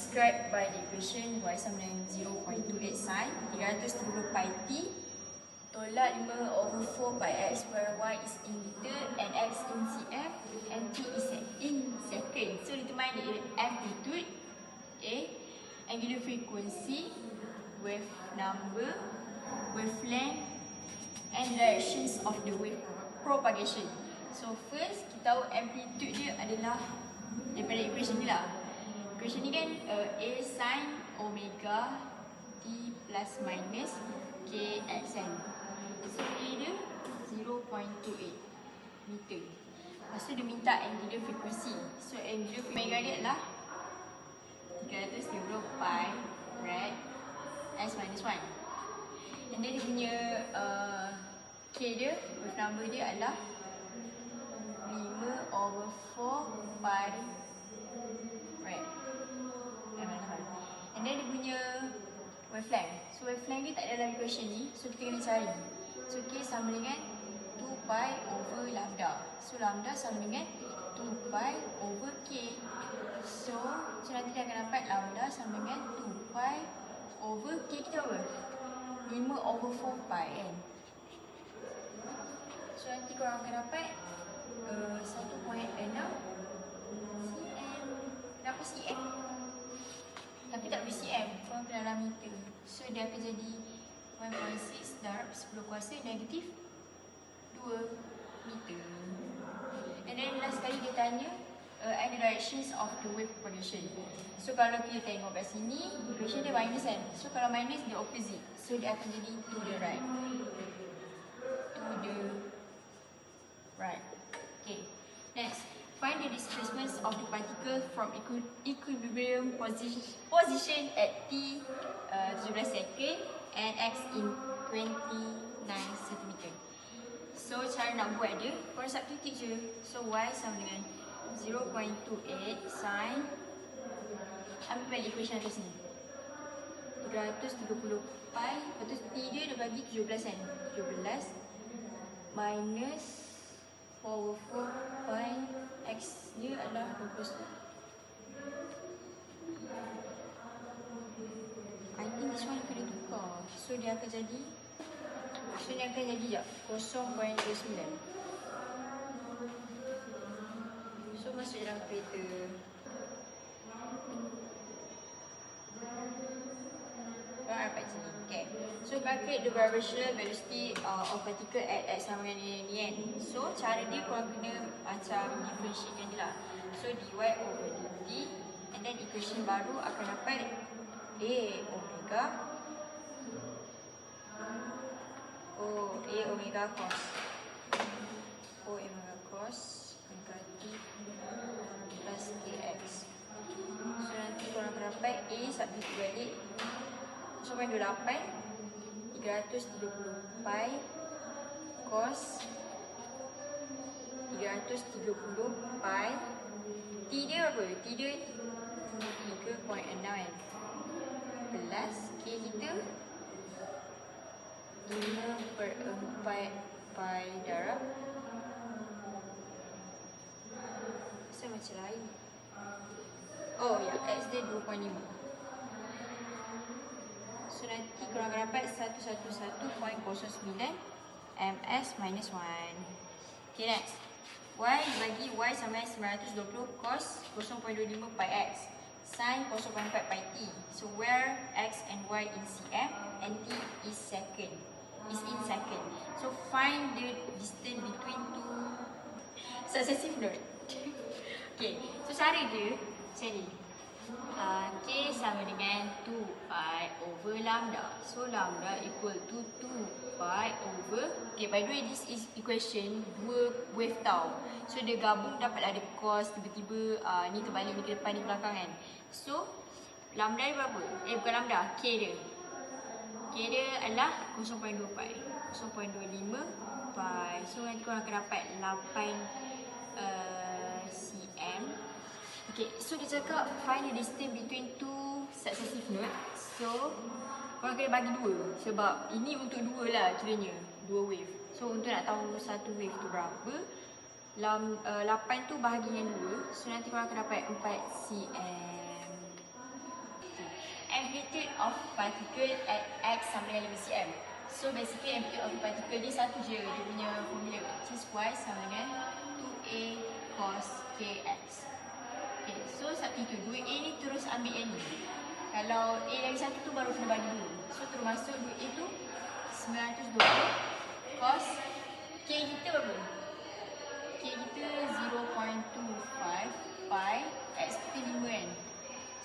described by the equation y sama dengan 0.28 sin 330 pi t tolak 5/4 pi x where y is in meter and x in cm and t is in second. So determine the amplitude, angular frequency, wave number, wavelength and directions of the wave propagation. So first kita tahu amplitude dia adalah daripada equation ni lah. Equation ni kan A sin omega t plus minus k xn. So A dia 0.28 meter. Lepas tu dia minta angular frequency. So angular omega dia adalah 330 pi rad s minus 1. And then dia punya k dia, wave number dia adalah 5/4 pi rad. And then dia punya wavelength. So wavelength dia tak ada dalam equation ni. So kita kena cari. So k sama dengan 2 pi over lambda. So lambda sama dengan 2 pi over k. So nanti dia akan dapat lambda sama dengan 2 pi over k kita apa? 5/4 pi kan. So nanti korang akan dapat 1.6 cm. Kenapa cm? Tapi tak boleh cm, korang kena dalam meter. So dia akan jadi 1.6 darab 10 kuasa negatif 2 meter. And then last sekali dia tanya and the directions of the wave propagation. So kalau kita tengok kat sini, equation dia minus kan. So kalau minus dia opposite. So dia akan jadi to the right. To the right. Okay. Next, find the displacements of the particle from equilibrium position at t 17 second and x in 29 cm. So cara nak buat dia, korang substitute je. So y sama dengan 0.28 sin, ambil balik equation atas ni 330 pi, lepas tu t dia dia bagi 17 kan, 17 minus 4/4 pi, x dia adalah 20. I think this one kena tukar. So dia akan jadi, sekejap 0.29. So masuk dalam kereta. Korang dapat sini. Okay. So calculate the vibrational velocity of particle at x sama dengan ni kan. So cara dia korang kena macam differentiate je lah. So dy over dt. And then equation baru akan dapat A omega cos omega t plus kx. So nanti korang akan dapat A substitute balik 0.28 330 pi cos 330 pi. T dia apa? T dia 3.6 kan, plus K kita 5/4 pi darab. Saya macam lain. Oh ya, X dia 2.5. So nanti korang akan dapat 111.09 ms minus 1. Okay, next. Y dibagi Y sama dengan 920 cos 0.25 pi x sin 0.4 pi t. So where x and y in cm and t is in second. So find the distance between two successive nodes. Okay, so cara dia macam ni. K sama dengan 2 pi over lambda. So lambda equal to 2 pi over, okay, by the way this is equation dua wave tau. So dia gabung dapat ada cos, tiba-tiba ni terbalik, ni ke depan, ni ke belakang kan. So lambda dia berapa? Bukan lambda, K dia. K dia adalah 0.2 pi, 0.25 pi. So nanti korang akan dapat 8 cm. Okay, so dia cakap find the distance between two successive nodes. So korang kena bagi dua, sebab ini untuk dua lah kiranya, dua wave. So untuk nak tahu satu wave tu berapa, 8 tu bahagi dengan 2. So nanti korang akan dapat 4 cm. amplitude of particle at x sama dengan 5 cm. So basically amplitude of particle ni satu je dia punya formula, which is y sama dengan 2a cos kx. Okay, so substitute 2a ni terus ambil yang ni. Kalau a lagi satu tu baru kena bagi 2. So terus masuk 2a tu 920 cos k kita berapa? K kita 0.25 pi, x kita 5 kan.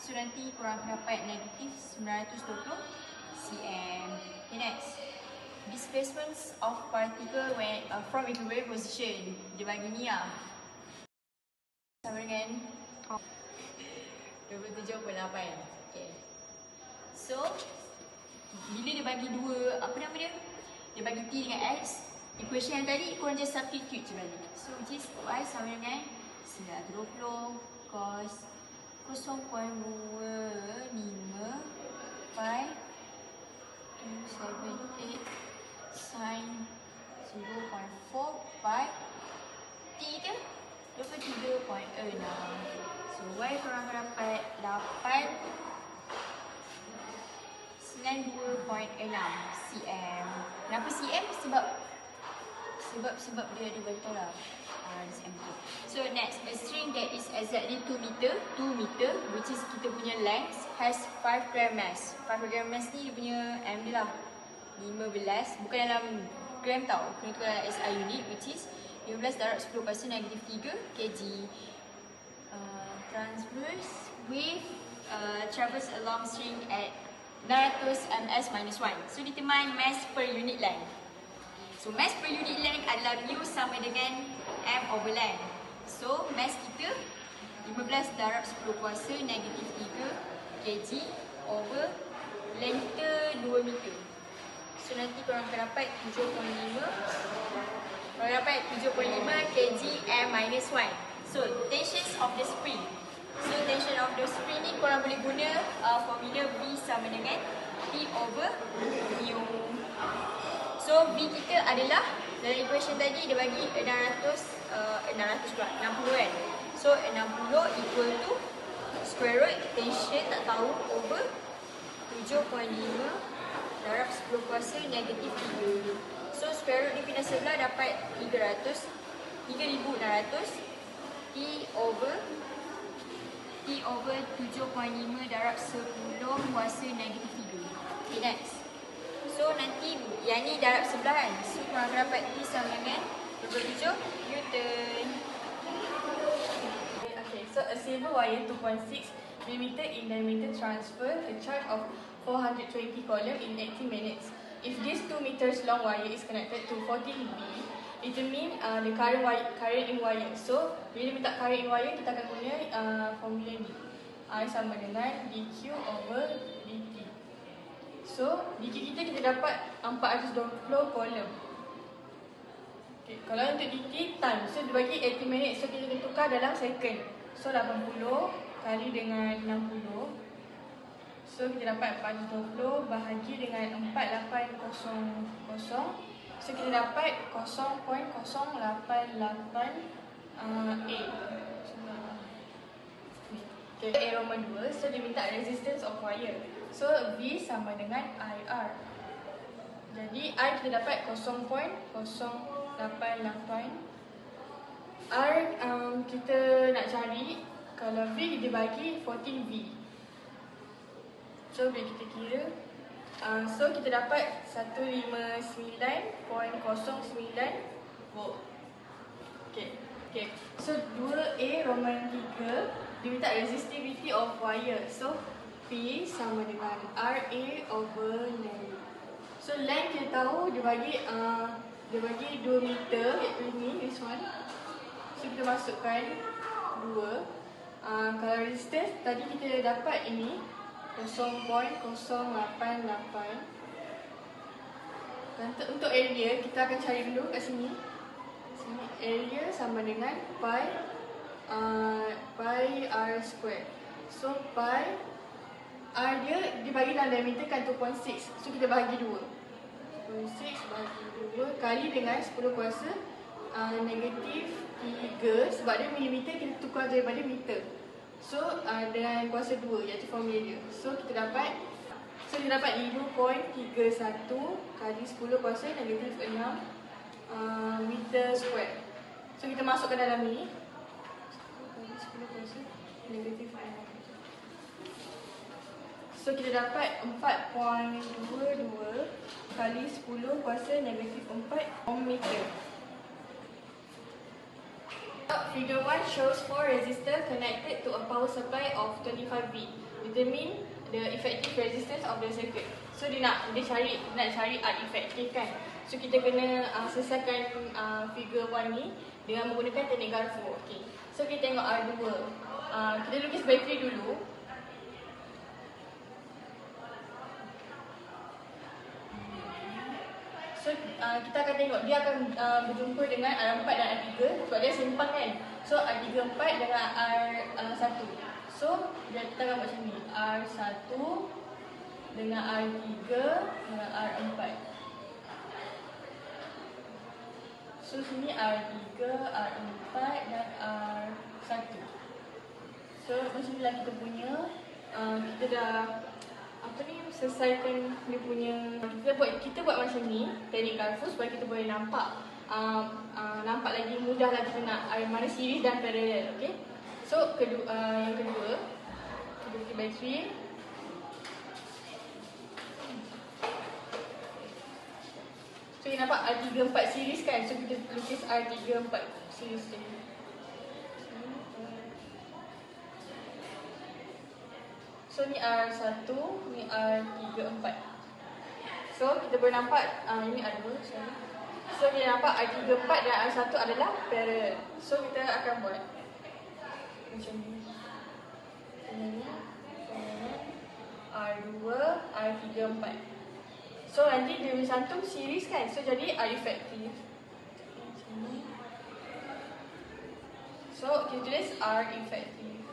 So nanti korang akan dapat negatif 920 cm. Okay, next. Displacements of particle when from equilibrium position. Dia bagi ni lah. Sama dengan 27.8. Okay. So bila dia bagi dua, apa nama dia? Dia bagi t dengan x. Equation yang tadi korang just substitute je balik. So which is y sama dengan 920 cos 0.25 pi 278 sin 0.4 pi t kita 23.6. So y korang akan dapat 892.6 cm. Kenapa cm? Sebab dia beritahu lah cm tu. So next, a string that is exactly 2 meter, which is kita punya length, has 5 gram mass. 5 gram mass ni dia punya m dia lah 15, bukan dalam gram tau, kena tukar dalam SI unit, which is 15 darab 10 kuasa negatif 3 kg. Transverse wave travels along string at 900 ms minus 1. So determine mass per unit length. So mass per unit length adalah mu sama dengan m over length. So mass kita 15 darab 10 kuasa negatif 3 kg over length kita 2 meter. So nanti korang akan dapat 7.5 kg m minus 1. So tensions of the spring. So tension of the spring ni korang boleh guna formula V sama dengan P over mu. So V kita adalah dalam equation tadi dia bagi 60 kan. So 60 equal to square root tension tak tahu over 7.5 darab 10 kuasa negatif 3. So square root ni pindah sebelah dapat 3600 T over 7.5 darab 10 kuasa negatif 3. Okay, next. So nanti yang ni darab sebelah kan. So korang akan dapat T sama dengan 27 Newton. Okay, so a silver wire 2.6 mm in diameter transfer a charge of 420 coulomb in 80 minutes. If this 2 meters long wire is connected to 14 V, determine the current in wire. So bila minta current in wire, kita akan guna formula ni. I sama dengan dq over dt. So dq kita dapat 420 coulomb. Okay, kalau untuk dt time, so dia bagi 80 minutes, so kita tukar dalam second. So 80 kali dengan 60. So kita dapat 420 bahagi dengan 4800. So kita dapat 0.088A. Okay, A Roman 2. So dia minta resistance of wire. So V sama dengan IR. Jadi I kita dapat 0.088. R kita nak cari, kalau V kita bagi 14V. So bila kita kira, so kita dapat 159.09 volt. Okay. So 2A Roman 3 dia minta resistivity of wire. So P sama dengan RA over length. So length kita tahu dia bagi 2 meter, iaitu ni, this one. So kita masukkan 2. Kalau resistance tadi kita dapat ini 0.088. Dan untuk area kita akan cari dulu kat sini. Area sama dengan pi r square. So pi r dia bagi dalam diameter kan 2.6. So kita bahagi 2. 2.6 bahagi 2 kali dengan 10 kuasa negatif 3. Sebab dia milimeter, kita tukar daripada meter. So dengan kuasa 2 iaitu formula dia. So kita dapat So kita dapat 5.31 kali 10 kuasa negatif 6 meter square. So kita masukkan dalam ni. 10 kali 10 kuasa negatif 6. So kita dapat 4.22 kali 10 kuasa negatif 4 ohm meter. Figure 1 shows 4 resistors connected to a power supply of 25V. Determine the effective resistance of the circuit. So dia cari R effective kan. So kita kena selesaikan figure 1 ni dengan menggunakan teknik Garfo. Okay. So kita tengok R2. Kita lukis bateri dulu. So kita akan tengok dia akan berjumpa dengan R4 dan R3 sebab dia seimbang kan. So R34 dengan R1. So kita akan buat macam ni. R1 dengan R3 dengan R4. So sini R3, R4 dan R1. So macam inilah kita punya. Kita dah selesaikan dia punya. Kita buat macam ni teknik Garfo supaya kita boleh nampak lagi mudah lagi nak mana series dan parallel. Okay. So yang kedua kita bikin bateri. So kita nampak R34 series kan. So kita lukis R34 series ni. So ni R1, ni R34. So kita boleh nampak ini R2. So kita nampak R34 dan R1 adalah parallel. So kita akan buat macam ni. R2, R34. So nanti dia satu series kan. So jadi R effective. So kita tulis R effective.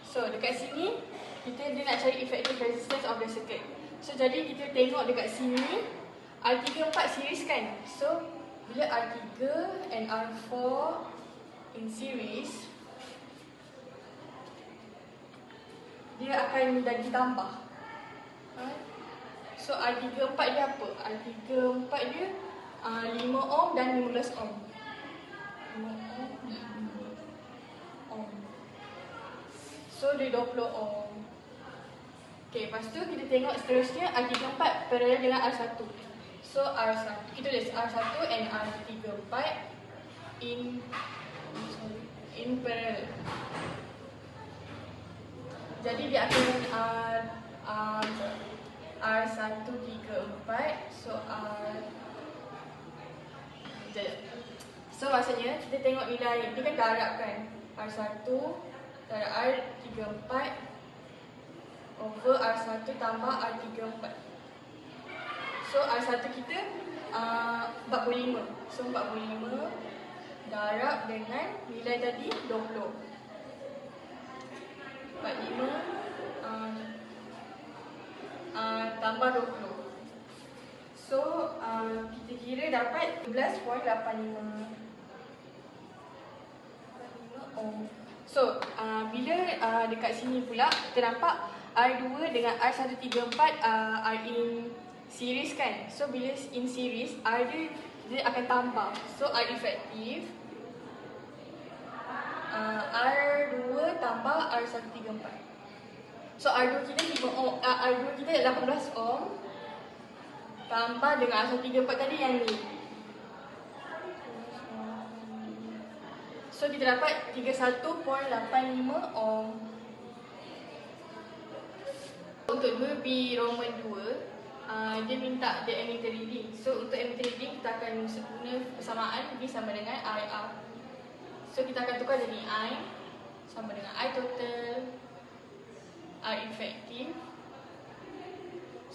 So dekat sini dia nak cari effective resistance of the circuit. So jadi kita tengok dekat sini R34 series kan. So bila R3 and R4 in series, dia akan jadi tambah. So R34 dia apa? R34 dia 5 ohm dan 15 ohm. 5 ohm dan 5 ohm. So dia 20 ohm. Okay, lepas tu kita tengok seterusnya R34 parallel dengan R1. So R1, kita tulis R1 and R34 in parallel. Jadi dia akan R134. So maksudnya kita tengok nilai dia kan darab kan. R1 darab R34 over R1 tambah R34. So R1 kita 45. So 45 darab dengan nilai tadi 20. 45 tambah 20. So kita kira dapat 11.85 ohm. So bila dekat sini pula kita nampak R2 dengan R134 are in series kan. So bila in series R dia akan tambah. So R effective R2 tambah R134. So R2 kita 5 ohm, R2 kita 18 ohm tambah dengan R134 tadi yang ni. So kita dapat 31.85 ohm. Untuk 2B Roman 2 dia minta the emitter reading. So untuk emitter reading kita akan guna persamaan V sama dengan IR. So kita akan tukar jadi I sama dengan I total R effective.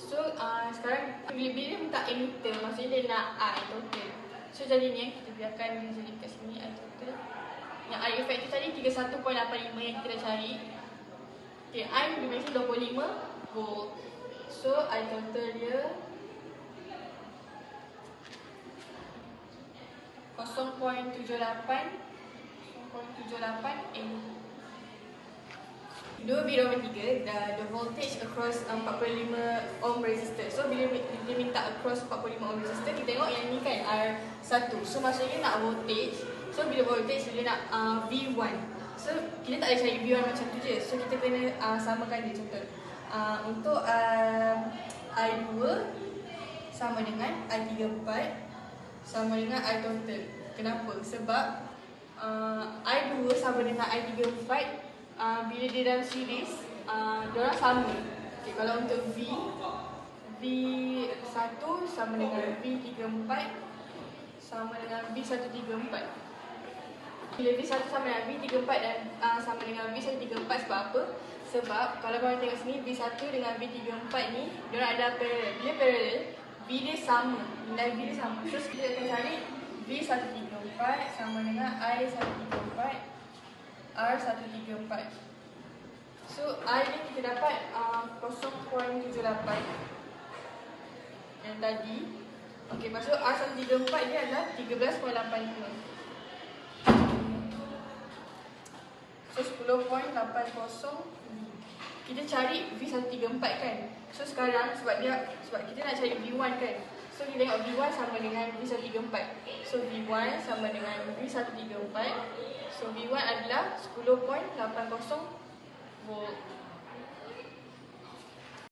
So sekarang bila dia minta emitter, maksudnya dia nak I total. So jadinya kita biarkan jadi kat sini I total. Yang R effective tadi 31.85 yang kita dah cari. Okay, I dimensi 25 volt. So I total dia 0.78 0.78 A. 2B nombor 3, the voltage across 45 ohm resistor. So bila dia minta across 45 ohm resistor, kita tengok yang ni kan R1. So maksudnya nak voltage. So bila voltage dia nak V1. So kita tak boleh cari V1 macam tu je. So kita kena samakan dia. Contoh untuk I2 sama dengan I34 sama dengan I total. Kenapa? Sebab I2 sama dengan I34 bila dia dalam series, diorang sama. Okay, kalau untuk V1 sama dengan V34 sama dengan V134. Bila V1 sama dengan V34 dan sama dengan V134 sebab apa? Sebab kalau korang tengok sini, V1 dengan V34 ni diorang ada parallel. Bila parallel, V dia sama, nilai V dia sama. Terus kita akan cari V134 sama dengan I134 R134. So I ni kita dapat 0.78 yang tadi. Okey, maksud R134 ni adalah 13.85. So 10.80. Kita cari V134 kan. So sekarang sebab kita nak cari V1 kan. So kita tengok V1 sama dengan V134. So V1 sama dengan V134. So V1 adalah 10.80 volt.